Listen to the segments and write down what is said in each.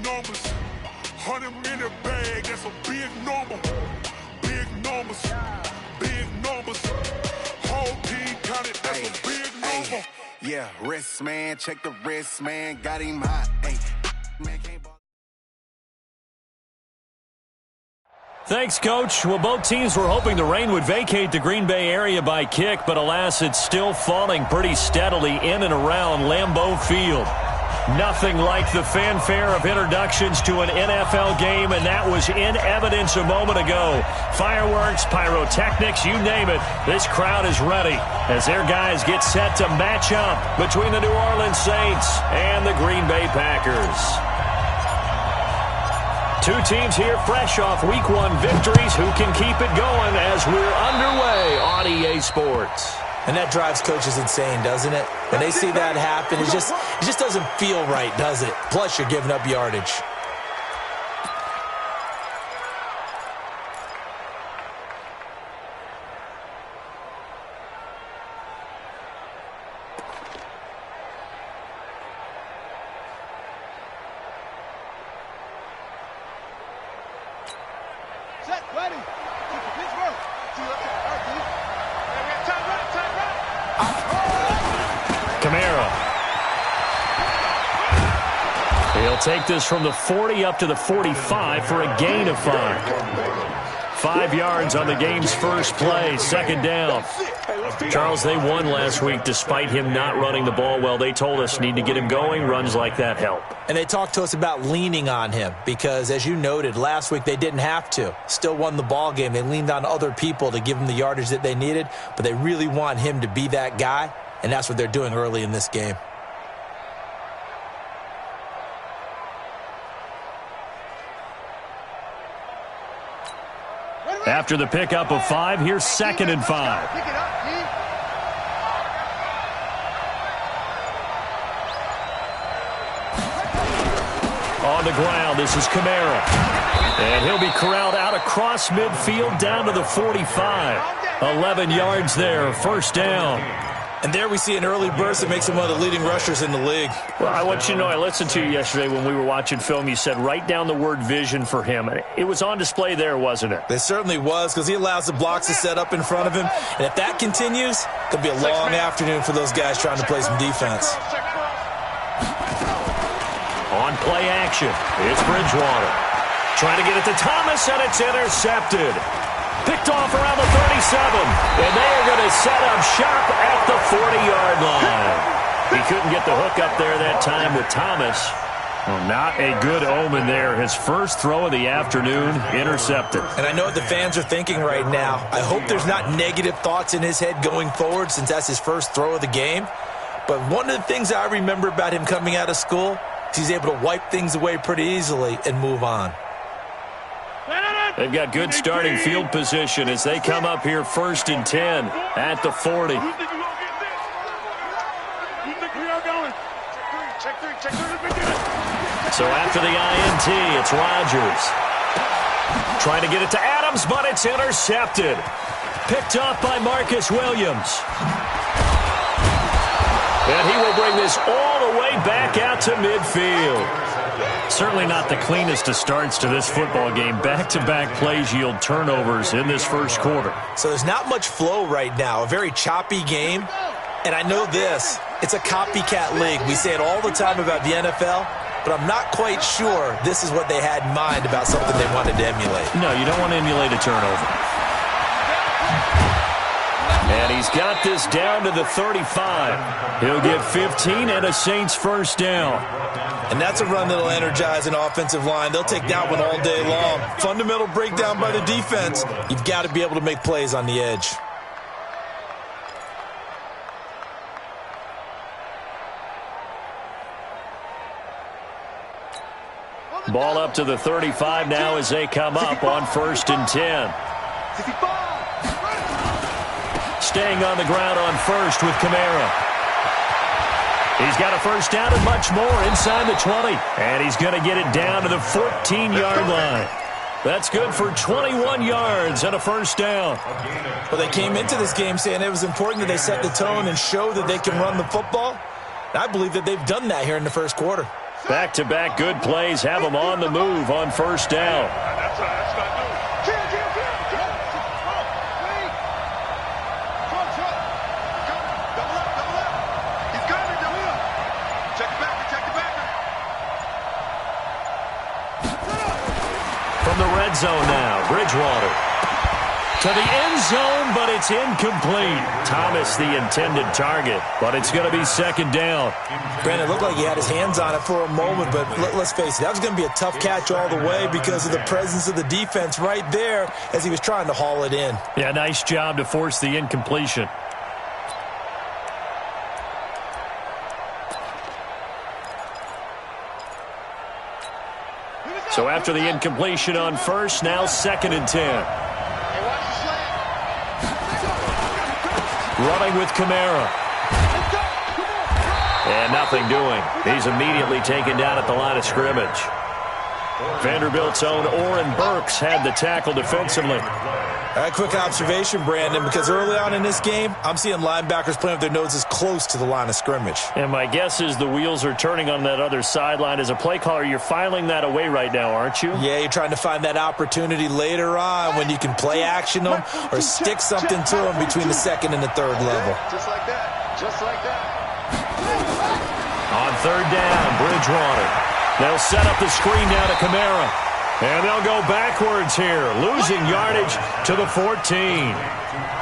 numbers. 100-minute bag, that's a big number. Big numbers, big numbers. Whole team counted, that's a big number. Yeah, wrist man, check the wrist man, got him hot. Hey, man can't ball. Thanks, Coach. Well, both teams were hoping the rain would vacate the Green Bay area by kick, but alas, it's still falling pretty steadily in and around Lambeau Field. Nothing like the fanfare of introductions to an NFL game, and that was in evidence a moment ago. Fireworks, pyrotechnics, you name it. This crowd is ready as their guys get set to match up between the New Orleans Saints and the Green Bay Packers. Two teams here fresh off Week 1 victories. Who can keep it going as we're underway on EA Sports? And that drives coaches insane, doesn't it? When they see that happen, it just doesn't feel right, does it? Plus, you're giving up yardage. Take this from the 40 up to the 45 for a gain of 5. 5 yards on the game's first play, second down. Charles, they won last week despite him not running the ball well. They told us need to get him going. Runs like that help. And they talked to us about leaning on him because, as you noted, last week they didn't have to. Still won the ball game. They leaned on other people to give them the yardage that they needed, but they really want him to be that guy, and that's what they're doing early in this game. After the pickup of 5, here's 2nd and 5. On the ground, this is Kamara. And he'll be corralled out across midfield down to the 45. 11 yards there, first down. And there we see an early burst that makes him one of the leading rushers in the league. Well, I want you to know, I listened to you yesterday when we were watching film. You said write down the word vision for him. It was on display there, wasn't it? It certainly was, because he allows the blocks to set up in front of him. And if that continues, it'll be a long afternoon for those guys trying to play some defense. On play action, it's Bridgewater. Trying to get it to Thomas, and it's intercepted. Picked off around the 37, and they are going to set up shop at the 40-yard line. He couldn't get the hook up there that time with Thomas. Well, not a good omen there. His first throw of the afternoon, intercepted. And I know what the fans are thinking right now. I hope there's not negative thoughts in his head going forward since that's his first throw of the game. But one of the things I remember about him coming out of school is he's able to wipe things away pretty easily and move on. They've got good starting field position as they come up here 1st and 10 at the 40. So after the INT, it's Rodgers. Trying to get it to Adams, but it's intercepted. Picked off by Marcus Williams. And he will bring this all the way back out to midfield. Certainly not the cleanest of starts to this football game. Back-to-back plays yield turnovers in this first quarter. So there's not much flow right now. A very choppy game. And I know this. It's a copycat league. We say it all the time about the NFL, but I'm not quite sure this is what they had in mind about something they wanted to emulate. No, you don't want to emulate a turnover. And he's got this down to the 35. He'll get 15 and a Saints first down. And that's a run that'll energize an offensive line. They'll take that one all day long. Fundamental breakdown by the defense. You've got to be able to make plays on the edge. Ball up to the 35 now as they come up on 1st and 10. Staying on the ground on 1st with Kamara. He's got a first down and much more inside the 20. And he's going to get it down to the 14-yard line. That's good for 21 yards and a first down. Well, they came into this game saying it was important that they set the tone and show that they can run the football. And I believe that they've done that here in the first quarter. Back-to-back good plays have them on the move on first down. From the red zone now, Bridgewater. To the end zone, but it's incomplete. Thomas the intended target, but it's going to be second down. Brandon, it looked like he had his hands on it for a moment, but let's face it, that was going to be a tough catch all the way because of the presence of the defense right there as he was trying to haul it in. Yeah, nice job to force the incompletion. So after the incompletion on first, now 2nd and 10. Running with Kamara. And nothing doing. He's immediately taken down at the line of scrimmage. Vanderbilt's own Oren Burks had the tackle defensively. A quick observation, Brandon, because early on in this game, I'm seeing linebackers playing with their noses close to the line of scrimmage. And my guess is the wheels are turning on that other sideline. As a play caller, you're filing that away right now, aren't you? Yeah, you're trying to find that opportunity later on when you can play action them or stick something to them between the second and the third level. Just like that. Just like that. On third down, Bridgewater. They'll set up the screen down to Kamara. And they'll go backwards here, losing yardage to the 14.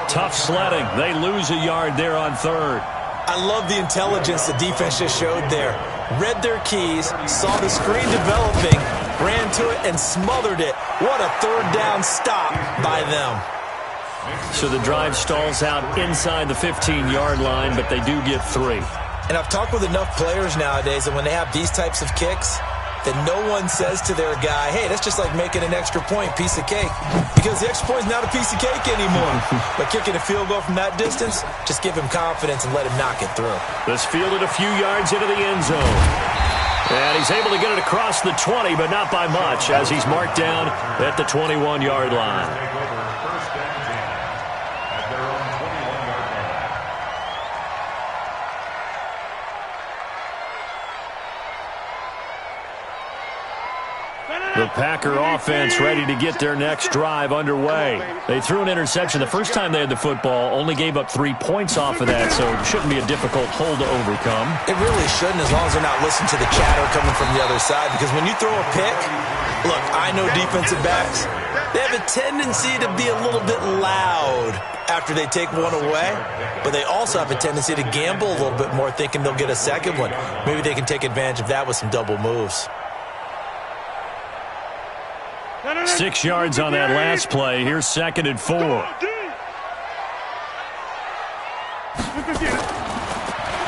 Tough sledding. They lose a yard there on third. I love the intelligence the defense just showed there. Read their keys, saw the screen developing, ran to it, and smothered it. What a third down stop by them. So the drive stalls out inside the 15-yard line, but they do get 3. And I've talked with enough players nowadays that when they have these types of kicks, that no one says to their guy, hey, that's just like making an extra point, piece of cake. Because the extra point is not a piece of cake anymore. But kicking a field goal from that distance, just give him confidence and let him knock it through. This fielded a few yards into the end zone. And he's able to get it across the 20, but not by much, as he's marked down at the 21-yard line. The Packer offense ready to get their next drive underway. They threw an interception the first time they had the football, only gave up 3 points off of that, so it shouldn't be a difficult hole to overcome. It really shouldn't, as long as they're not listening to the chatter coming from the other side, because when you throw a pick, look, I know defensive backs, they have a tendency to be a little bit loud after they take one away, but they also have a tendency to gamble a little bit more, thinking they'll get a second one. Maybe they can take advantage of that with some double moves. 6 yards on that last play. Here's 2nd and 4.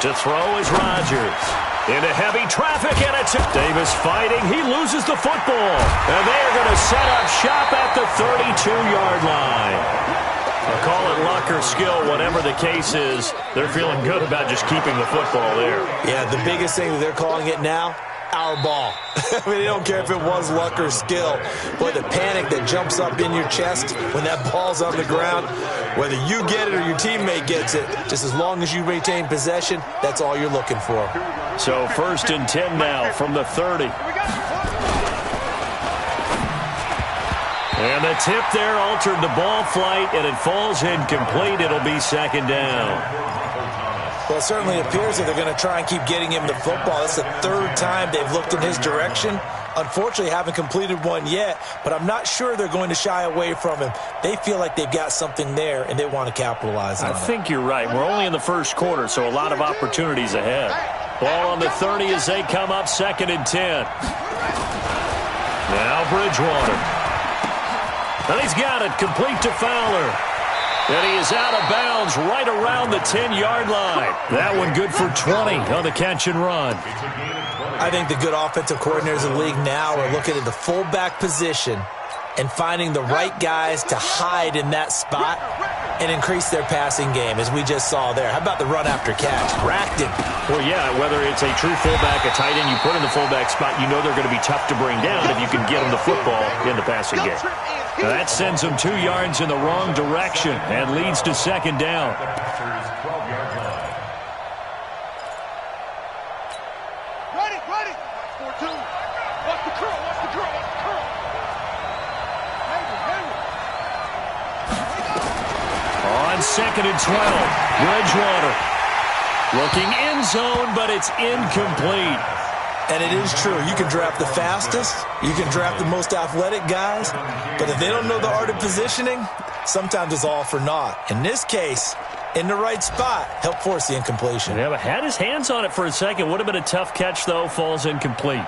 To throw is Rodgers. Into heavy traffic, and it's Davis fighting. He loses the football. And they are going to set up shop at the 32-yard line. I'll call it luck or skill, whatever the case is. They're feeling good about just keeping the football there. Yeah, the biggest thing that they're calling it now, our ball. I mean, they don't care if it was luck or skill. But the panic that jumps up in your chest when that ball's on the ground, whether you get it or your teammate gets it, just as long as you retain possession, that's all you're looking for. So 1st and 10 now from the 30. And the tip there altered the ball flight, and it falls incomplete. It'll be 2nd down. Well, it certainly appears that they're going to try and keep getting him the football. That's the 3rd time they've looked in his direction. Unfortunately, haven't completed one yet, but I'm not sure they're going to shy away from him. They feel like they've got something there, and they want to capitalize on it. I think you're right. We're only in the first quarter, so a lot of opportunities ahead. Ball on the 30 as they come up 2nd and 10. Now Bridgewater. And he's got it, complete to Fowler. And he is out of bounds right around the 10-yard line. That one good for 20 on the catch and run. I think the good offensive coordinators in the league now are looking at the fullback position and finding the right guys to hide in that spot and increase their passing game, as we just saw there. How about the run after catch? Racked him. Well, yeah, whether it's a true fullback, a tight end you put in the fullback spot, you know they're going to be tough to bring down if you can get them the football in the passing game. Now that sends them 2 yards in the wrong direction and leads to 2nd down. Ready. 2nd and 12. Bridgewater looking end zone, but it's incomplete. And it is true. You can draft the fastest. You can draft the most athletic guys. But if they don't know the art of positioning, sometimes it's all for naught. In this case, in the right spot, helped force the incompletion. Yeah, but had his hands on it for a second. Would have been a tough catch, though. Falls incomplete.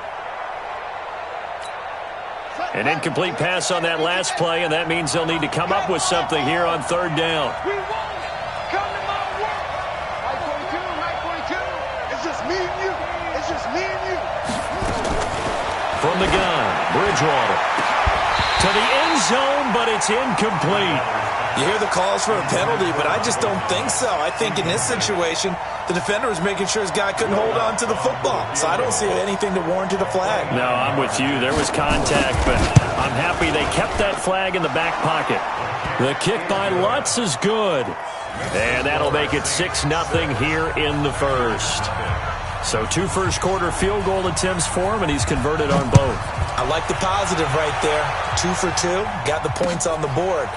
An incomplete pass on that last play, and that means they'll need to come up with something here on 3rd down. From the gun, Bridgewater to the end zone, but it's incomplete. You hear the calls for a penalty, but I just don't think so. I think in this situation, the defender was making sure his guy couldn't hold on to the football. So I don't see anything to warrant a flag. No, I'm with you. There was contact, but I'm happy they kept that flag in the back pocket. The kick by Lutz is good. And that'll make it 6-0 here in the first. So 2 first-quarter field goal attempts for him, and he's converted on both. I like the positive right there. 2 for 2, got the points on the board.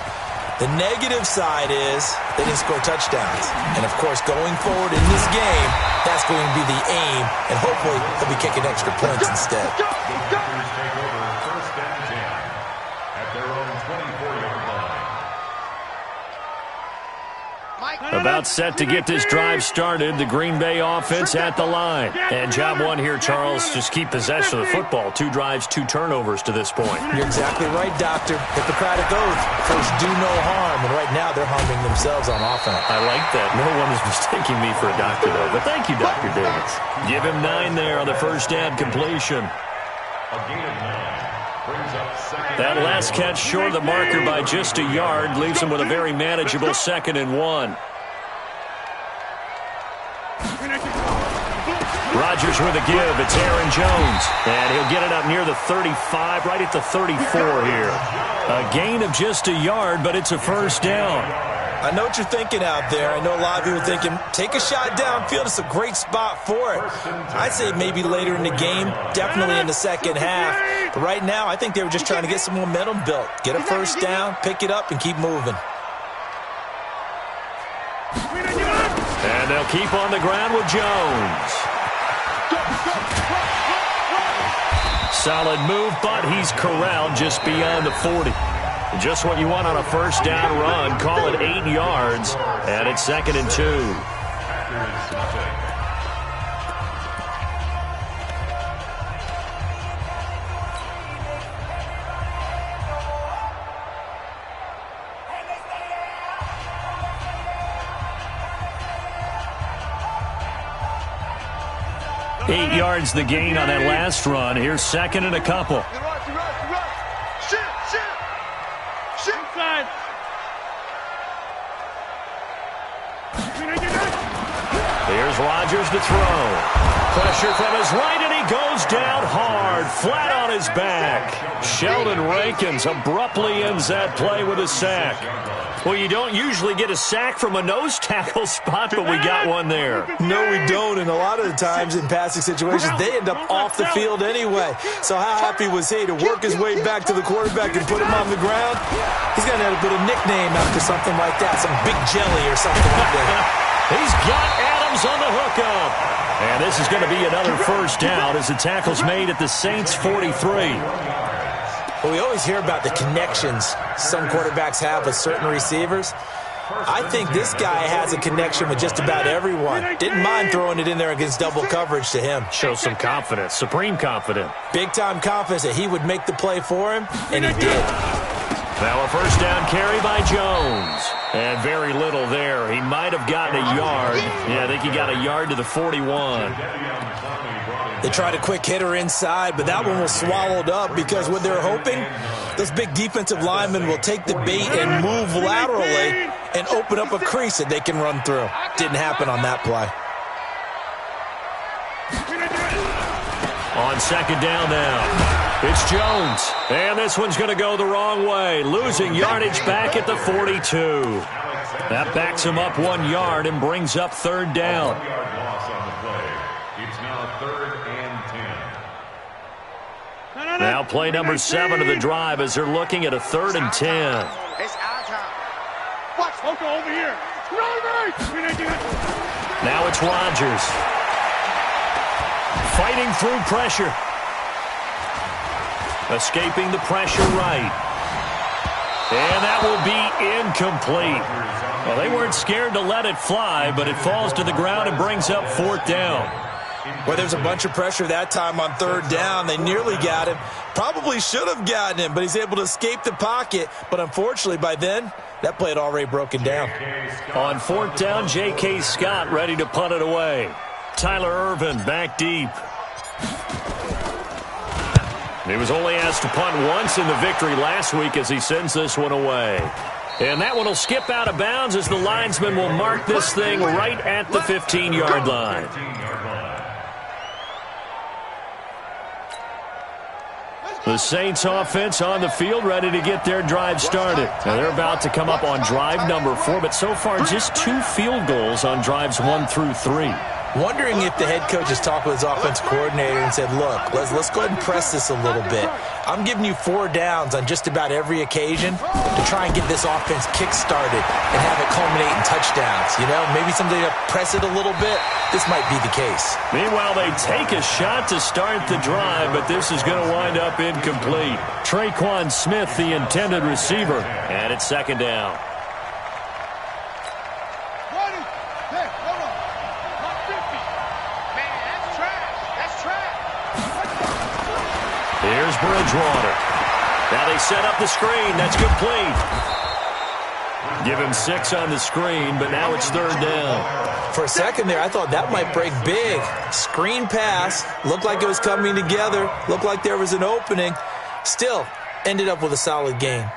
The negative side is they didn't score touchdowns. And, of course, going forward in this game, that's going to be the aim, and hopefully they'll be kicking extra points instead. Take over 1st and 10 at their own 24-yard line. About set to get this drive started. The Green Bay offense at the line. And job 1 here, Charles, just keep possession of the football. 2 drives, 2 turnovers to this point. You're exactly right, Doctor. Hippocratic oath. First, do no harm. And right now, they're harming themselves on offense. I like that. No one is mistaking me for a doctor, though. But thank you, Dr. Davis. Give him 9 there on the first down completion. A gain of 9 brings up 2nd. That last catch short of the marker by just a yard leaves him with a very manageable 2nd and 1. Rodgers with a give. It's Aaron Jones. And he'll get it up near the 35, right at the 34 here. A gain of just a yard, but it's a first down. I know what you're thinking out there. I know a lot of you are thinking, take a shot downfield. It's a great spot for it. I'd say maybe later in the game, definitely in the second half. But right now, I think they were just trying to get some momentum built. Get a first down, pick it up, and keep moving. And they'll keep on the ground with Jones. Solid move, but he's corralled just beyond the 40. Just what you want on a first down run. Call it 8 yards, and it's 2nd and 2. 8 yards the gain on that last run. Here's 2nd and a couple. Here's Rodgers to throw. Pressure from his right, and he goes down hard, flat on his back. Sheldon Rankins abruptly ends that play with a sack. Well, you don't usually get a sack from a nose tackle spot, but we got one there. No, we don't, and a lot of the times in passing situations, they end up off the field anyway. So how happy was he to work his way back to the quarterback and put him on the ground? He's going to have to put a nickname after something like that, some Big Jelly or something like that. He's got Adams on the hookup. And this is going to be another first down as the tackle's made at the Saints' 43. Well, we always hear about the connections some quarterbacks have with certain receivers. I think this guy has a connection with just about everyone. Didn't mind throwing it in there against double coverage to him. Shows some confidence, supreme confidence. Big-time confidence that he would make the play for him, and he did. Now a first down carry by Jones. And very little there. He might have gotten a yard. Yeah, I think he got a yard to the 41. They tried a quick hitter inside, but that one was swallowed up because what they're hoping, those big defensive linemen will take the bait and move laterally and open up a crease that they can run through. Didn't happen on that play. On second down now, it's Jones. And this one's going to go the wrong way, losing yardage back at the 42. That backs him up 1 yard and brings up third down. Now play number 7 of the drive as they're looking at a 3rd and 10. It's our time. Now it's Rodgers. Fighting through pressure. Escaping the pressure right. And that will be incomplete. Well, they weren't scared to let it fly, but it falls to the ground and brings up 4th down. Well, there's a bunch of pressure that time on 3rd down. They nearly got him. Probably should have gotten him, but he's able to escape the pocket. But unfortunately, by then, that play had already broken down. On 4th down, J.K. Scott ready to punt it away. Tyler Ervin back deep. He was only asked to punt once in the victory last week as he sends this one away. And that one will skip out of bounds as the linesman will mark this thing right at the 15-yard line. The Saints offense on the field ready to get their drive started. Now they're about to come up on drive number 4, but so far just 2 field goals on drives 1 through 3. Wondering if the head coach has talked with his offense coordinator and said, look, let's go ahead and press this a little bit. I'm giving you 4 downs on just about every occasion to try and get this offense kick-started and have it culminate in touchdowns. You know, maybe somebody to press it a little bit. This might be the case. Meanwhile, they take a shot to start the drive, but this is going to wind up incomplete. Traquan Smith, the intended receiver, and it's 2nd down. Here's Bridgewater. Now they set up the screen. That's complete. Give him 6 on the screen, but now it's 3rd down. For a second there, I thought that might break big. Screen pass. Looked like it was coming together. Looked like there was an opening. Still, ended up with a solid game.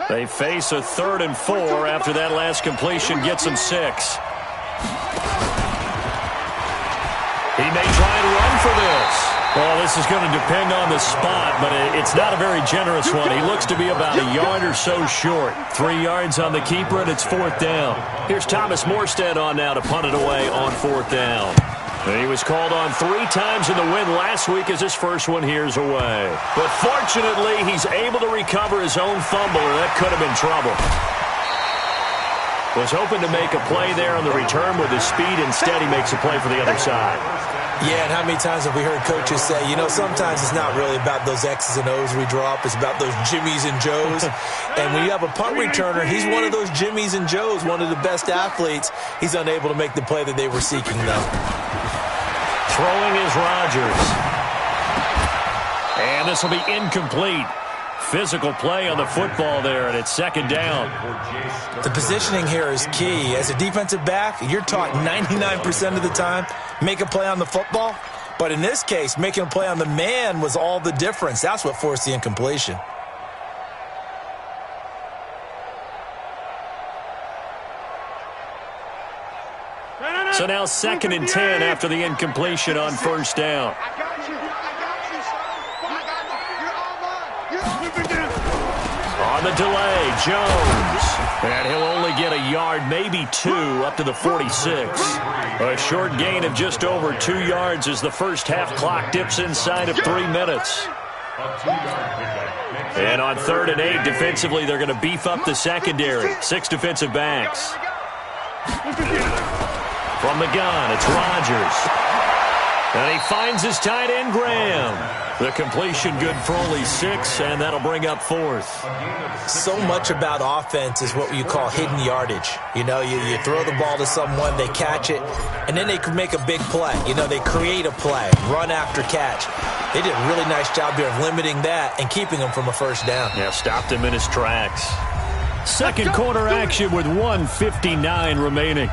They face a 3rd and 4 after that last completion gets them 6. He may try and run for this. Well, this is going to depend on the spot, but it's not a very generous one. He looks to be about a yard or so short. 3 yards on the keeper, and it's 4th down. Here's Thomas Morstead on now to punt it away on 4th down. He was called on 3 times in the win last week as his first one here's away. But fortunately, he's able to recover his own fumble, or that could have been trouble. Was hoping to make a play there on the return with his speed. Instead, he makes a play for the other side. Yeah, and how many times have we heard coaches say, you know, sometimes it's not really about those X's and O's we draw up. It's about those Jimmies and Joes. And when you have a punt returner, he's one of those Jimmies and Joes, one of the best athletes. He's unable to make the play that they were seeking, though. Throwing is Rodgers. And this will be incomplete. Physical play on the football there, and it's 2nd down. The positioning here is key. As a defensive back, you're taught 99% of the time, make a play on the football. But in this case, making a play on the man was all the difference. That's what forced the incompletion. So now 2nd and 10 after the incompletion on 1st down. On the delay, Jones. And he'll only get a yard, maybe 2, up to the 46. A short gain of just over 2 yards as the first half clock dips inside of 3 minutes. And on 3rd and 8, defensively, they're going to beef up the secondary. 6 defensive backs. From the gun, it's Rodgers. And he finds his tight end, Graham. The completion good for only 6, and that'll bring up 4th. So much about offense is what you call hidden yardage. You know, you throw the ball to someone, they catch it, and then they can make a big play. You know, they create a play, run after catch. They did a really nice job here of limiting that and keeping him from a 1st down. Yeah, stopped him in his tracks. Second quarter action with 1:59 remaining.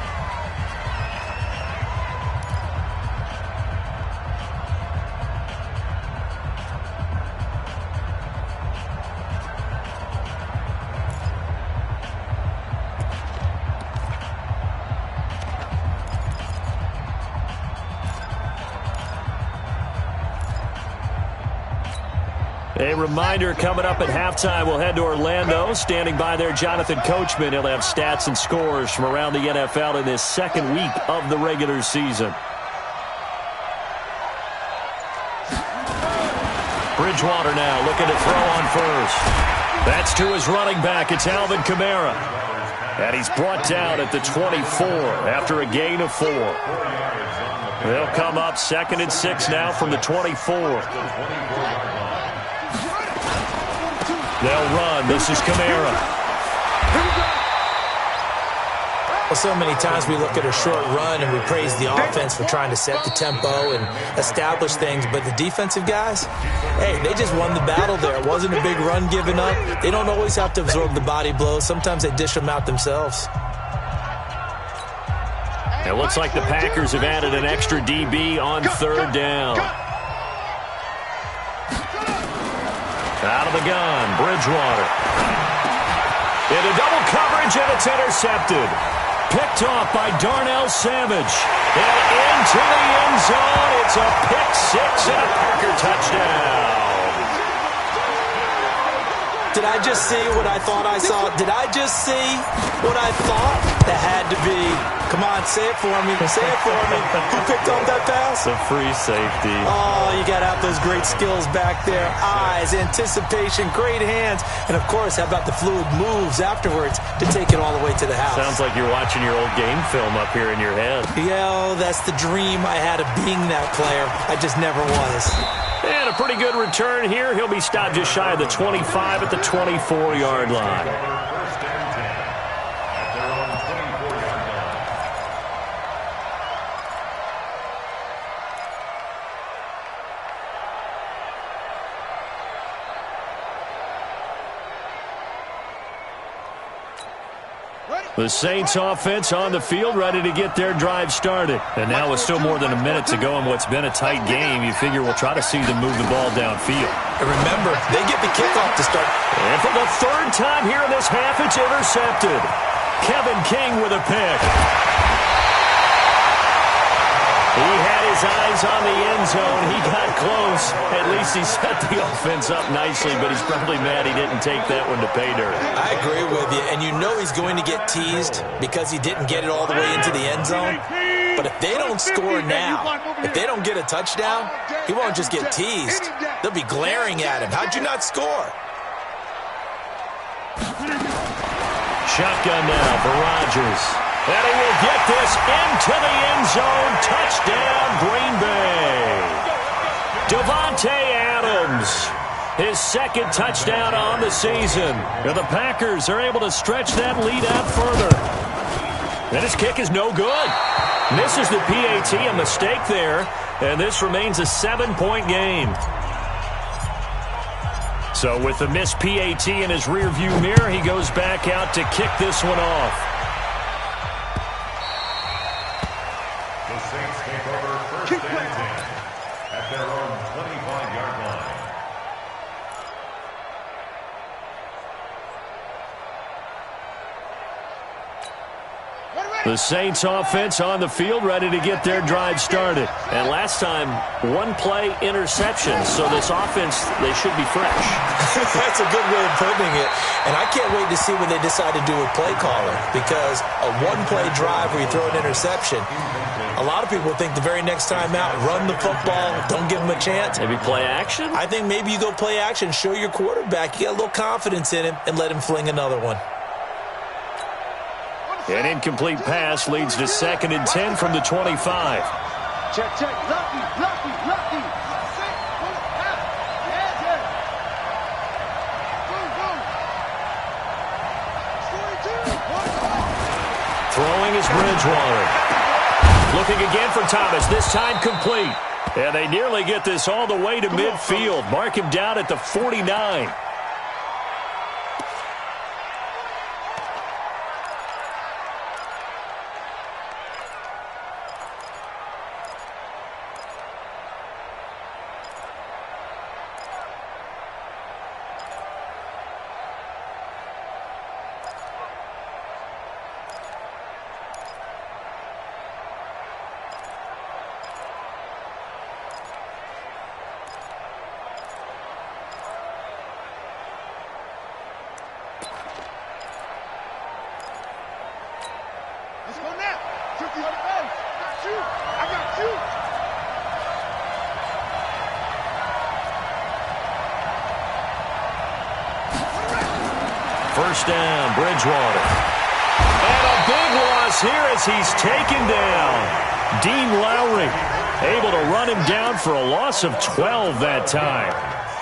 A reminder coming up at halftime, we'll head to Orlando. Standing by there, Jonathan Coachman. He'll have stats and scores from around the NFL in this second week of the regular season. Bridgewater now looking to throw on first. That's to his running back. It's Alvin Kamara. And he's brought down at the 24 after a gain of 4. They'll come up 2nd and 6 now from the 24. They'll run. This is Kamara. Well, so many times we look at a short run and we praise the offense for trying to set the tempo and establish things, but the defensive guys, hey, they just won the battle there. It wasn't a big run given up. They don't always have to absorb the body blows. Sometimes they dish them out themselves. It looks like the Packers have added an extra DB on 3rd down. Out of the gun, Bridgewater. Into double coverage, and it's intercepted. Picked off by Darnell Savage. And into the end zone. It's a pick 6 and a Packer touchdown. Did I just see what I thought I saw? Did I just see what I thought? That had to be. Come on, say it for me. Say it for me. Who picked up that pass? The free safety. Oh, you got to have those great skills back there. Eyes, anticipation, great hands. And, of course, how about the fluid moves afterwards to take it all the way to the house? Sounds like you're watching your old game film up here in your head. Yeah, that's the dream I had of being that player. I just never was. And a pretty good return here. He'll be stopped just shy of the 25 at the 24-yard line. First and 10 at their own 24-yard line. The Saints offense on the field, ready to get their drive started. And now with still more than a minute to go in what's been a tight game, you figure we'll try to see them move the ball downfield. And remember, they get the kickoff to start. And for the 3rd time here in this half, it's intercepted. Kevin King with a pick. He had his eyes on the end zone. He got close. At least he set the offense up nicely, but he's probably mad he didn't take that one to pay dirt. I agree with you, and you know he's going to get teased because he didn't get it all the way into the end zone. But if they don't score now, if they don't get a touchdown, he won't just get teased. They'll be glaring at him. How'd you not score? Shotgun now for Rodgers. And he will get this into the end zone. Touchdown, Green Bay. Devontae Adams, his 2nd touchdown on the season. And the Packers are able to stretch that lead out further. And his kick is no good. Misses the PAT, a mistake there. And this remains a 7-point game. So with the missed PAT in his rearview mirror, he goes back out to kick this one off. The Saints take over first and 10 at their own 25-yard line. The Saints offense on the field, ready to get their drive started. And last time, 1-play interception. So this offense, they should be fresh. That's a good way of putting it. And I can't wait to see what they decide to do with play calling, because a 1-play drive where you throw an interception, a lot of people think the very next time out, run the football, don't give them a chance. Maybe play action? I think maybe you go play action, show your quarterback, you got a little confidence in him, and let him fling another one. An incomplete pass leads to 2nd and 10 from the 25. Check, check. Lucky. Throwing is Bridgewater. Looking again for Thomas, this time complete. And they nearly get this all the way to midfield. Mark him down at the 49. first down. Bridgewater. And a big loss here as he's taken down. Dean Lowry able to run him down for a loss of 12 that time.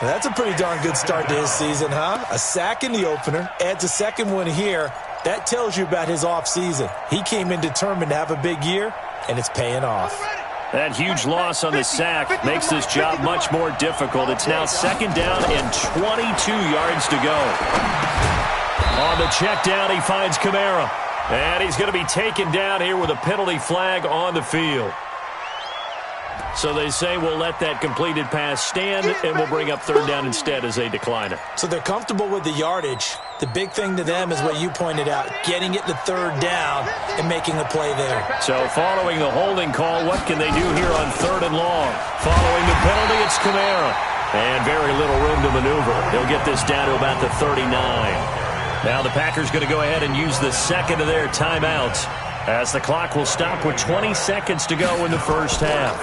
That's a pretty darn good start to his season, huh? A sack in the opener, adds a second one here. That tells you about his offseason. He came in determined to have a big year, and it's paying off. That huge loss on the sack makes this job much more difficult. It's now second down and 22 yards to go. On the check down, he finds Kamara. And he's going to be taken down here with a penalty flag on the field. So they say we'll let that completed pass stand, and we'll bring up third down instead as they decline it. So they're comfortable with the yardage. The big thing to them is what you pointed out, getting it to third down and making the play there. So following the holding call, what can they do here on third and long? Following the penalty, it's Kamara. And very little room to maneuver. They'll get this down to about the 39. Now the Packers going to go ahead and use the second of their timeouts as the clock will stop with 20 seconds to go in the first half.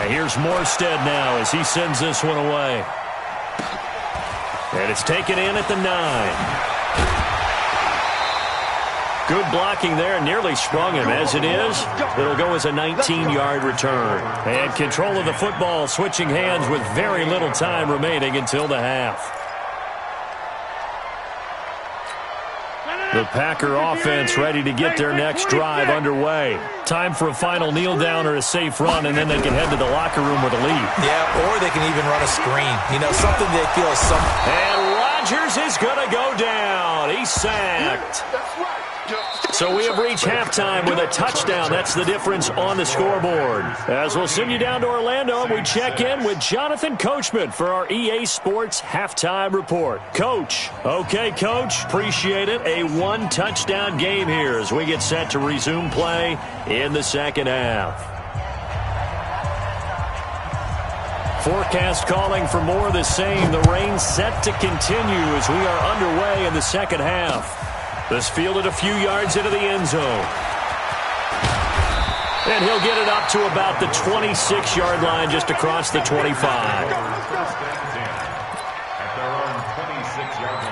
Here's Morstead now as he sends this one away. And it's taken in at the 9. Good blocking there, nearly sprung him. As it is, it'll go as a 19-yard return. And control of the football switching hands with very little time remaining until the half. The Packer offense ready to get their next drive underway. Time for a final kneel down or a safe run, and then they can head to the locker room with a lead. Yeah, or they can even run a screen. You know, something they feel is something. And Rodgers is going to go down. He's sacked. So we have reached halftime with a touchdown. That's the difference on the scoreboard. As we'll send you down to Orlando, we check in with Jonathan Coachman for our EA Sports Halftime Report. Coach. Okay, Coach. Appreciate it. A one-touchdown game here as we get set to resume play in the second half. Forecast calling for more of the same. The rain set to continue as we are underway in the second half. This fielded a few yards into the end zone. And he'll get it up to about the 26-yard line just across the 25. At their own 26-yard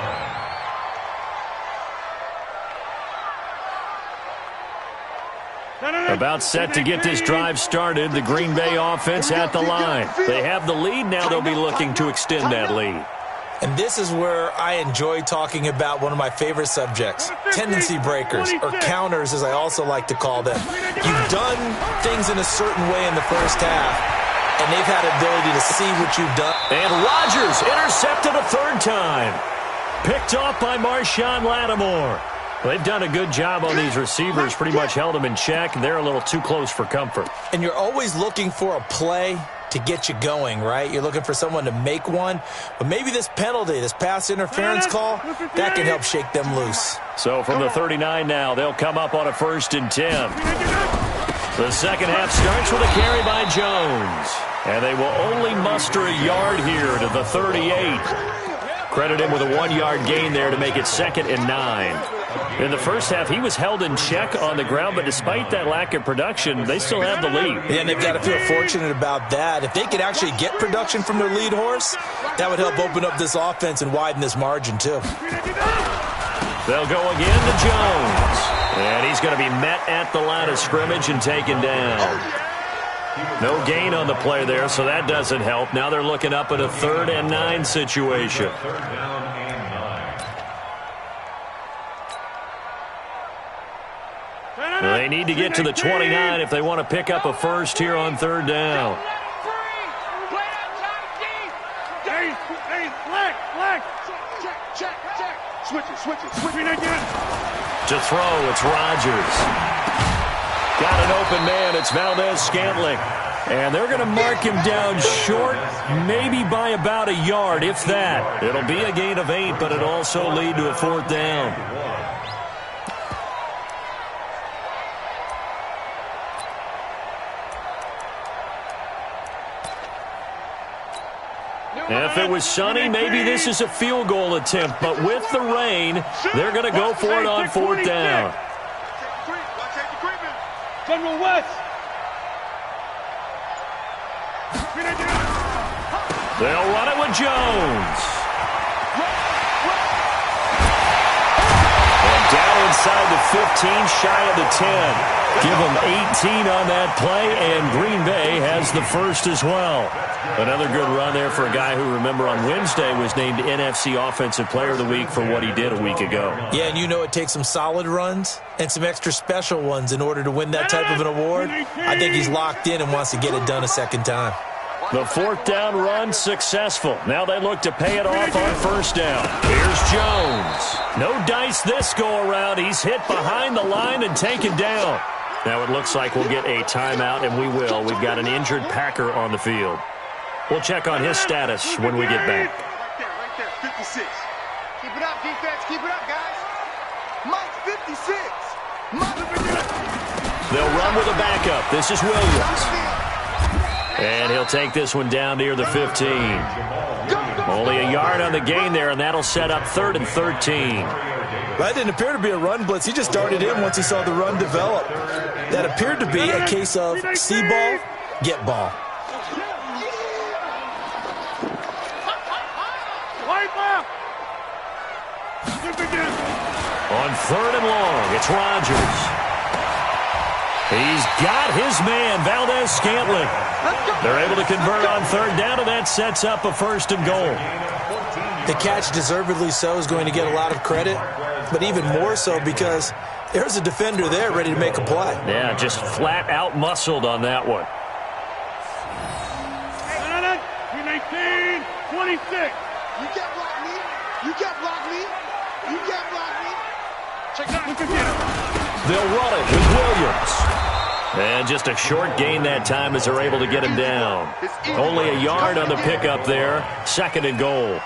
line. About set to get this drive started. The Green Bay offense at the line. They have the lead. Now they'll be looking to extend that lead. And this is where I enjoy talking about one of my favorite subjects, tendency breakers, or counters as I also like to call them. You've done things in a certain way in the first half, and they've had the ability to see what you've done. And Rodgers intercepted a third time. Picked off by Marshawn Lattimore. They've done a good job on these receivers, pretty much held them in check, and they're a little too close for comfort. And you're always looking for a play to get you going, right? You're looking for someone to make one. But maybe this penalty, this pass interference call, that can help shake them loose. So from the 39 now, they'll come up on a 1st and 10. The second half starts with a carry by Jones. And they will only muster a yard here to the 38. Credit him with a 1-yard gain there to make it 2nd and 9. In the first half, he was held in check on the ground, but despite that lack of production, they still have the lead. Yeah, and they've got to feel fortunate about that. If they could actually get production from their lead horse, that would help open up this offense and widen this margin, too. They'll go again to Jones. And he's going to be met at the line of scrimmage and taken down. No gain on the play there, so that doesn't help. Now they're looking up at a 3rd and 9 situation. Third down and 9. They need to get to the 29 if they want to pick up a first here on 3rd down. To throw, it's Rodgers. Got an open man, it's Valdez-Scantling. And they're going to mark him down short, maybe by about a yard, if that. It'll be a gain of 8, but it'll also lead to a 4th down. If it was sunny, maybe this is a field goal attempt. But with the rain, they're going to go for it on 4th down. General West. They'll run it with Jones. inside the 15, shy of the 10. Give them 18 on that play, and Green Bay has the first as well. Another good run there for a guy who, remember, on Wednesday was named NFC Offensive Player of the Week for what he did a week ago. Yeah, and you know it takes some solid runs and some extra special ones in order to win that type of an award. I think he's locked in and wants to get it done a second time. The fourth down run successful. Now they look to pay it off on first down. Here's Jones. No dice this go-around. He's hit behind the line and taken down. Now it looks like we'll get a timeout, and we will. We've got an injured Packer on the field. We'll check on his status when we get back. Right there, 56. Keep it up, defense. Keep it up, guys. Mike, 56. They'll run with a backup. This is Williams. And he'll take this one down near the 15. Only a yard on the gain there, and that'll set up 3rd and 13. That didn't appear to be a run blitz. He just darted in once he saw the run develop. That appeared to be a case of see ball, get ball. On 3rd and long, it's Rodgers. He's got his man, Valdez-Scantling. They're able to convert on 3rd down, and that sets up a 1st and goal. The catch, deservedly so, is going to get a lot of credit, but even more so because there's a defender there ready to make a play. Yeah, just flat out muscled on that one. 19, 26. You can't block me. You can't block me. You can't block me. Check that. They'll run it with Williams. And just a short gain that time as they're able to get him down. Only a yard on the pickup there. 2nd and goal.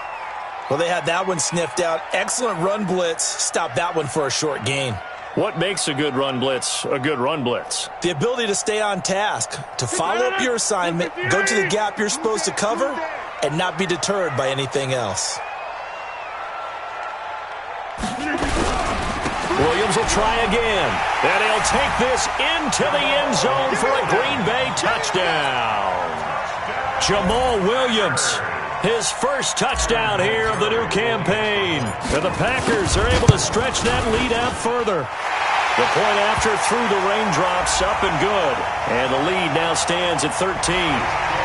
Well, they had that one sniffed out. Excellent run blitz. Stop that one for a short gain. What makes a good run blitz a good run blitz? The ability to stay on task, to follow up your assignment, go to the gap you're supposed to cover, and not be deterred by anything else. Williams will try again. And he'll take this into the end zone for a Green Bay touchdown. Jamal Williams, his first touchdown here of the new campaign. And the Packers are able to stretch that lead out further. The point after through the raindrops, up and good. And the lead now stands at 13.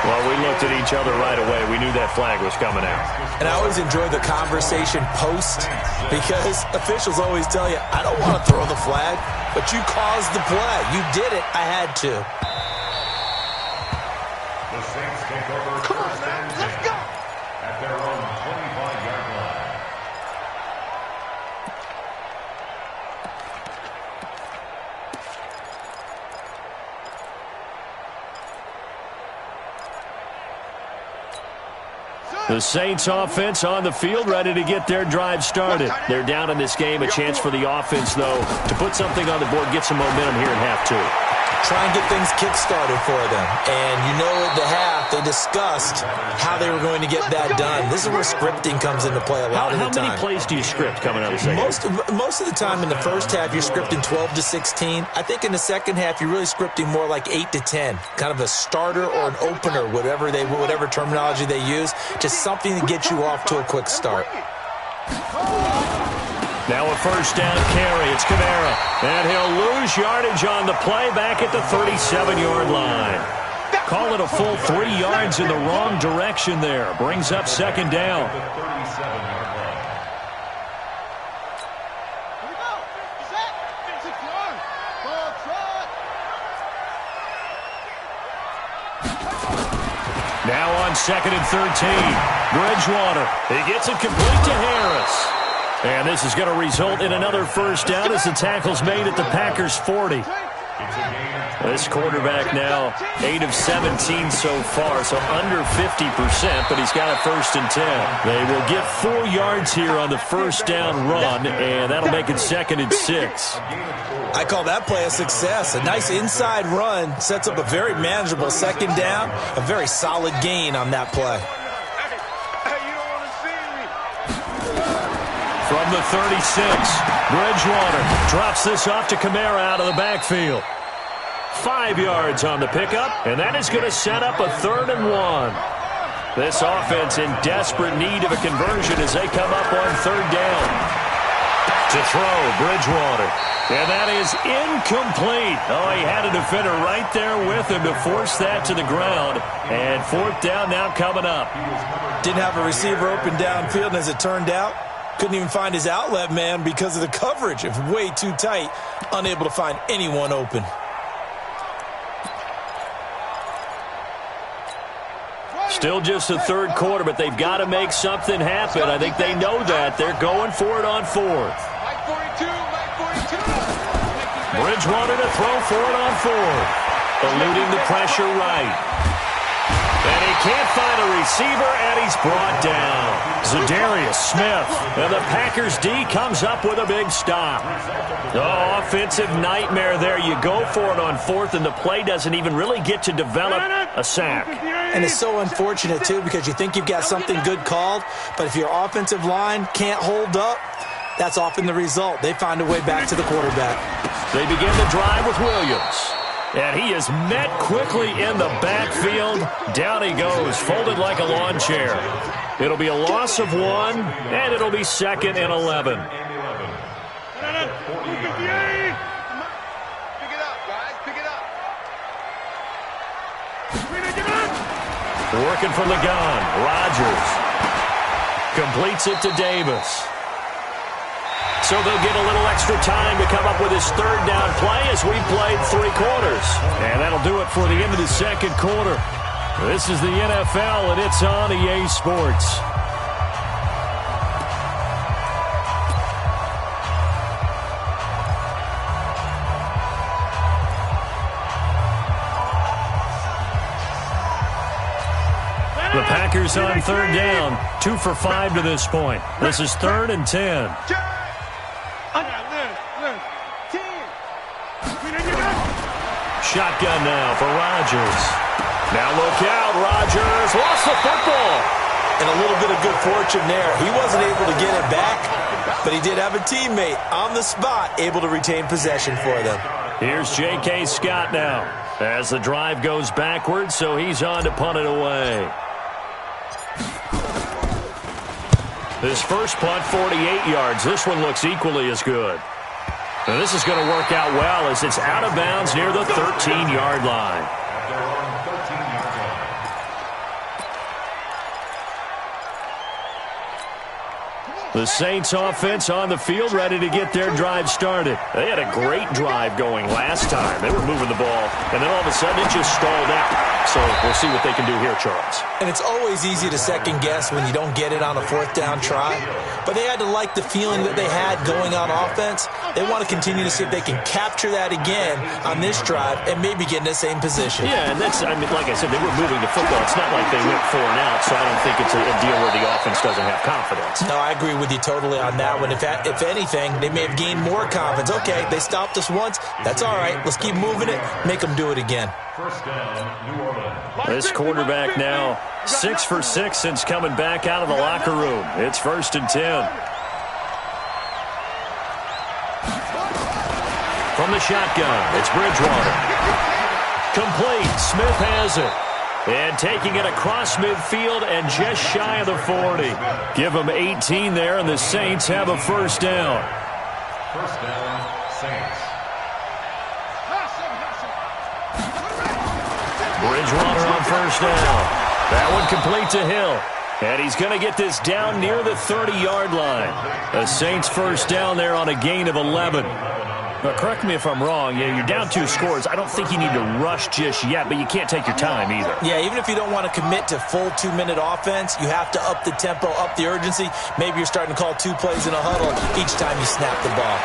Well, we looked at each other right away. We knew that flag was coming out. And I always enjoy the conversation post because officials always tell you, I don't want to throw the flag, but you caused the play. You did it. I had to. The Saints take over first and 10 at their own 25-yard line. The Saints offense on the field, ready to get their drive started. They're down in this game. A chance for the offense, though, to put something on the board, get some momentum here in half 2. Try and get things kick-started for them. And you know at the half, they discussed how they were going to get that done. This is where scripting comes into play a lot of the time. How many plays do you script coming out of the second? Most of the time in the first half, you're scripting 12 to 16. I think in the second half, you're really scripting more like 8 to 10. Kind of a starter or an opener, whatever terminology they use. Just something to get you off to a quick start. Now a first down carry. It's Kamara. And he'll lose yardage on the play back at the 37-yard line. Call it a full 3 yards in the wrong direction there. Brings up 2nd down. Now on 2nd and 13. Bridgewater. He gets it complete to Harris. And this is going to result in another first down as the tackle's made at the Packers' 40. This quarterback now 8 of 17 so far, so under 50%, but he's got a 1st and 10. They will get 4 yards here on the first down run, and that'll make it 2nd and 6. I call that play a success. A nice inside run sets up a very manageable 2nd down, a very solid gain on that play. From the 36, Bridgewater drops this off to Kamara out of the backfield. 5 yards on the pickup, and that is going to set up a 3rd and 1. This offense in desperate need of a conversion as they come up on 3rd down. To throw, Bridgewater. And that is incomplete. Oh, he had a defender right there with him to force that to the ground. And fourth down now coming up. Didn't have a receiver open downfield, and as it turned out, couldn't even find his outlet man because of the coverage. It was way too tight, unable to find anyone open. Still just the third quarter, but they've got to make something happen. I think they know that. They're going for it on fourth. Bridgewater to throw for it on fourth. Eluding the pressure right. And he can't find a receiver, and he's brought down. Za'Darius Smith. And the Packers D comes up with a big stop. Oh, offensive nightmare there. You go for it on fourth, and the play doesn't even really get to develop a sack. And it's so unfortunate, too, because you think you've got something good called, but if your offensive line can't hold up, that's often the result. They find a way back to the quarterback. They begin the drive with Williams. And he is met quickly in the backfield. Down he goes, folded like a lawn chair. It'll be a loss of 1, and it'll be 2nd and 11. Working from the gun, Rodgers completes it to Davis. So they'll get a little extra time to come up with his third down play as we've played 3 quarters. And that'll do it for the end of the second quarter. This is the NFL, and it's on EA Sports. The Packers on third down, 2 for 5 to this point. This is 3rd and 10. Shotgun now for Rodgers. Now look out, Rodgers lost the football. And a little bit of good fortune there. He wasn't able to get it back, but he did have a teammate on the spot able to retain possession for them. Here's J.K. Scott now as the drive goes backwards, so he's on to punt it away. His first punt, 48 yards. This one looks equally as good. And this is going to work out well as it's out of bounds near the 13-yard line. The Saints offense on the field ready to get their drive started. They had a great drive going last time. They were moving the ball, and then all of a sudden it just stalled out. So we'll see what they can do here, Charles. And it's always easy to second guess when you don't get it on a 4th down try. But they had to like the feeling that they had going on offense. They want to continue to see if they can capture that again on this drive and maybe get in the same position. Yeah, and that's, I mean, like I said, they were moving the football. It's not like they went 4 and out, so I don't think it's a deal where the offense doesn't have confidence. No, I agree with you totally on that one. If anything, they may have gained more confidence. Okay, they stopped us once. That's all right. Let's keep moving it. Make them do it again. First down, New Orleans. This quarterback now 6 for 6 since coming back out of the locker room. It's 1st and 10. From the shotgun, it's Bridgewater. Complete. Smith has it. And taking it across midfield and just shy of the 40. Give them 18 there, and the Saints have a first down. First down, Saints. Bridgewater on first down. That one complete to Hill. And he's going to get this down near the 30-yard line. The Saints first down there on a gain of 11. Now, correct me if I'm wrong. Yeah, you're down 2 scores. I don't think you need to rush just yet, but you can't take your time either. Yeah, even if you don't want to commit to full 2-minute offense, you have to up the tempo, up the urgency. Maybe you're starting to call 2 plays in a huddle each time you snap the ball.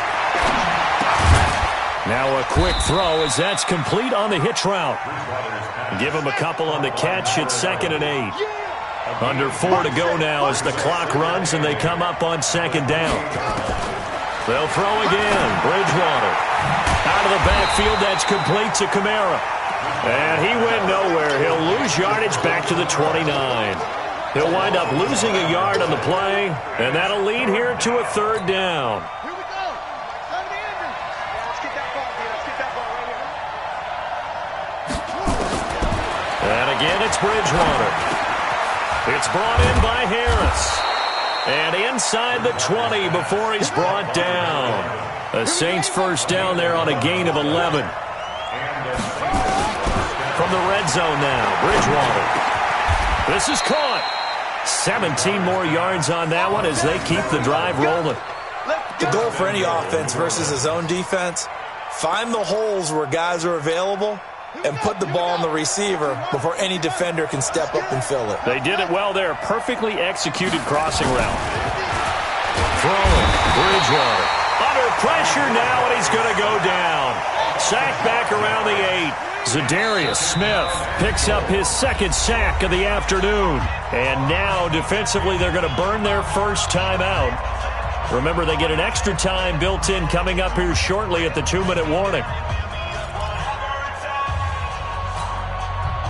Now a quick throw as that's complete on the hitch route. Give him a couple on the catch. It's 2nd and 8. Under 4 to go now as the clock runs and they come up on 2nd down. They'll throw again. Bridgewater. Out of the backfield, that's complete to Kamara. And he went nowhere. He'll lose yardage back to the 29. He'll wind up losing a yard on the play, and that'll lead here to a 3rd down. And again, it's Bridgewater. It's brought in by Harris. And inside the 20 before he's brought down. The Saints first down there on a gain of 11. From the red zone now, Bridgewater. This is caught. 17 more yards on that one as they keep the drive rolling. The goal for any offense versus his own defense, find the holes where guys are available and put the ball on the receiver before any defender can step up and fill it. They did it well there. Perfectly executed crossing route. Throwing. Bridgewater. Under pressure now, and he's going to go down. Sacked back around the 8. Zadarius Smith picks up his second sack of the afternoon. And now, defensively, they're going to burn their first timeout. Remember, they get an extra time built in coming up here shortly at the 2-minute warning.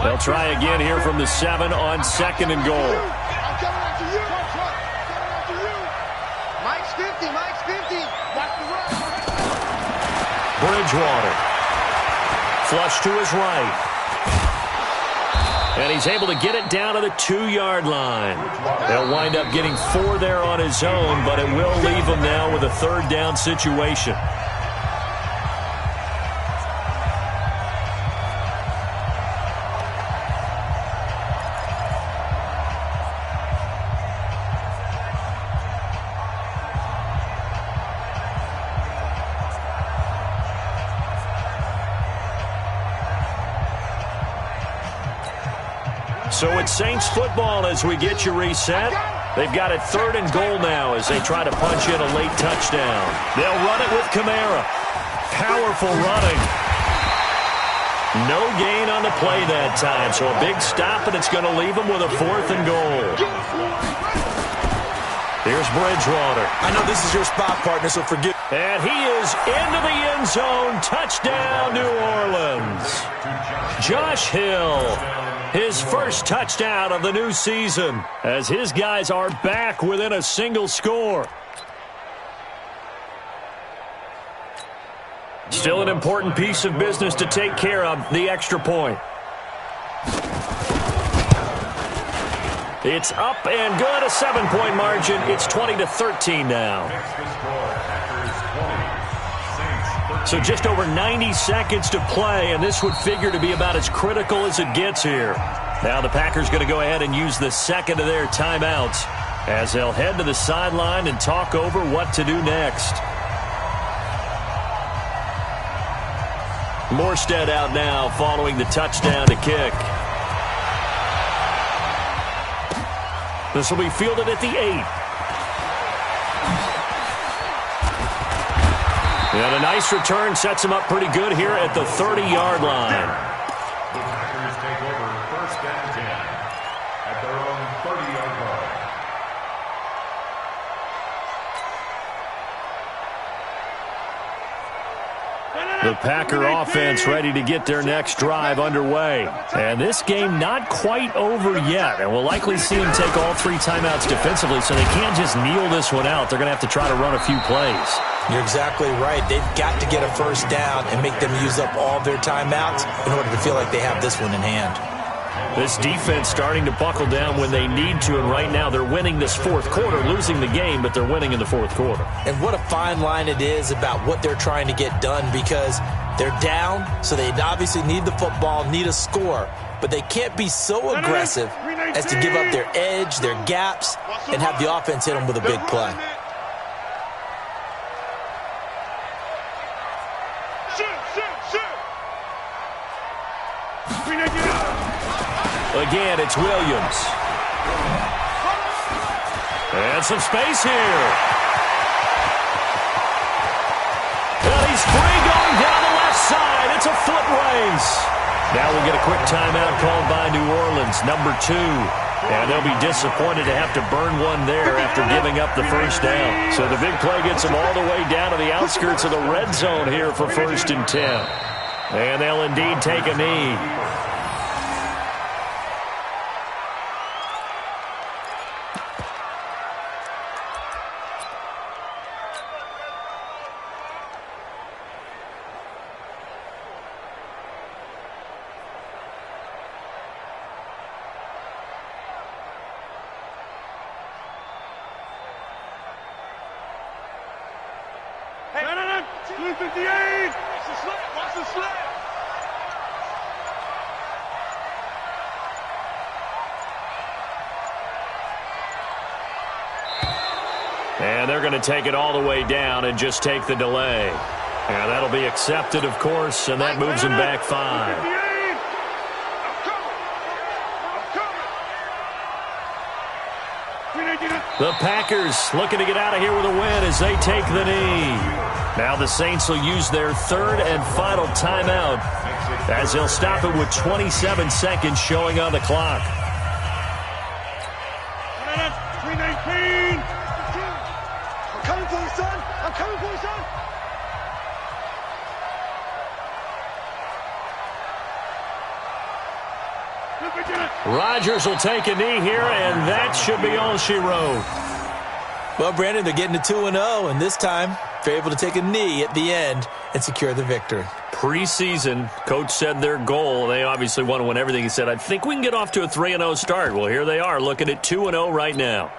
They'll try again here from the 7 on 2nd and goal. I'm coming after you. Mike's 50. Mike's 50. Watch the run. Bridgewater. Flush to his right. And he's able to get it down to the 2-yard line. They'll wind up getting 4 there on his own, but it will leave him now with a 3rd down situation. So it's Saints football as we get you reset. They've got it 3rd and goal now as they try to punch in a late touchdown. They'll run it with Kamara. Powerful running. No gain on the play that time, so a big stop, and it's going to leave them with a 4th and goal. Here's Bridgewater. I know this is your spot, partner, so forgive. And he is into the end zone. Touchdown, New Orleans. Josh Hill. His first touchdown of the new season as his guys are back within a single score. Still an important piece of business to take care of, the extra point. It's up and good, a 7-point margin. It's 20-13 now. So just over 90 seconds to play, and this would figure to be about as critical as it gets here. Now the Packers going to go ahead and use the second of their timeouts as they'll head to the sideline and talk over what to do next. Morstead out now following the touchdown to kick. This will be fielded at the 8. And a nice return sets him up pretty good here at the 30-yard line. The Packers take over 1st and 10 at their own 30-yard line. The Packer offense ready to get their next drive underway. And this game not quite over yet. And we'll likely see them take all 3 timeouts defensively, so they can't just kneel this one out. They're going to have to try to run a few plays. You're exactly right. They've got to get a 1st down and make them use up all their timeouts in order to feel like they have this one in hand. This defense starting to buckle down when they need to, and right now they're winning this 4th quarter, losing the game, but they're winning in the 4th quarter. And what a fine line it is about what they're trying to get done, because they're down, so they obviously need the football, need a score, but they can't be so aggressive as to give up their edge, their gaps, and have the offense hit them with a big play. Again, it's Williams. And some space here. And he's free going down the left side. It's a foot race. Now we'll get a quick timeout called by New Orleans, number 2. And they'll be disappointed to have to burn one there after giving up the 1st down. So the big play gets them all the way down to the outskirts of the red zone here for 1st and 10. And they'll indeed take a knee. 358. Watch the slip. Watch the slip. And they're going to take it all the way down and just take the delay. And that'll be accepted, of course, and that moves him back 5. The Packers looking to get out of here with a win as they take the knee. Now the Saints will use their third and final timeout as they'll stop it with 27 seconds showing on the clock. 319. I'm coming for you, son. I'm coming for you, son. Rodgers will take a knee here, and that should be all she wrote. Well, Brandon, they're getting to 2-0, and this time they're able to take a knee at the end and secure the victory. Preseason, Coach said their goal, they obviously want to win everything. He said, I think we can get off to a 3-0 start. Well, here they are looking at 2-0 right now.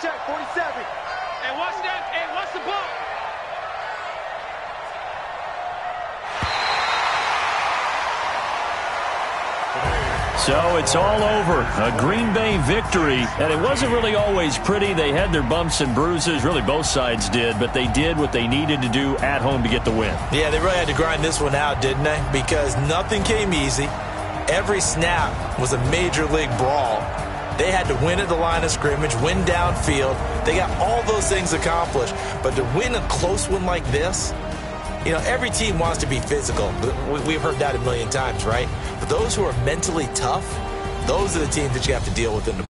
Check, 47. Hey, watch that. Hey, watch the ball. So it's all over. A Green Bay victory. And it wasn't really always pretty. They had their bumps and bruises. Really, both sides did. But they did what they needed to do at home to get the win. Yeah, they really had to grind this one out, didn't they? Because nothing came easy. Every snap was a major league brawl. They had to win at the line of scrimmage, win downfield. They got all those things accomplished. But to win a close one like this, you know, every team wants to be physical. We've heard that a million times, right? But those who are mentally tough, those are the teams that you have to deal with in the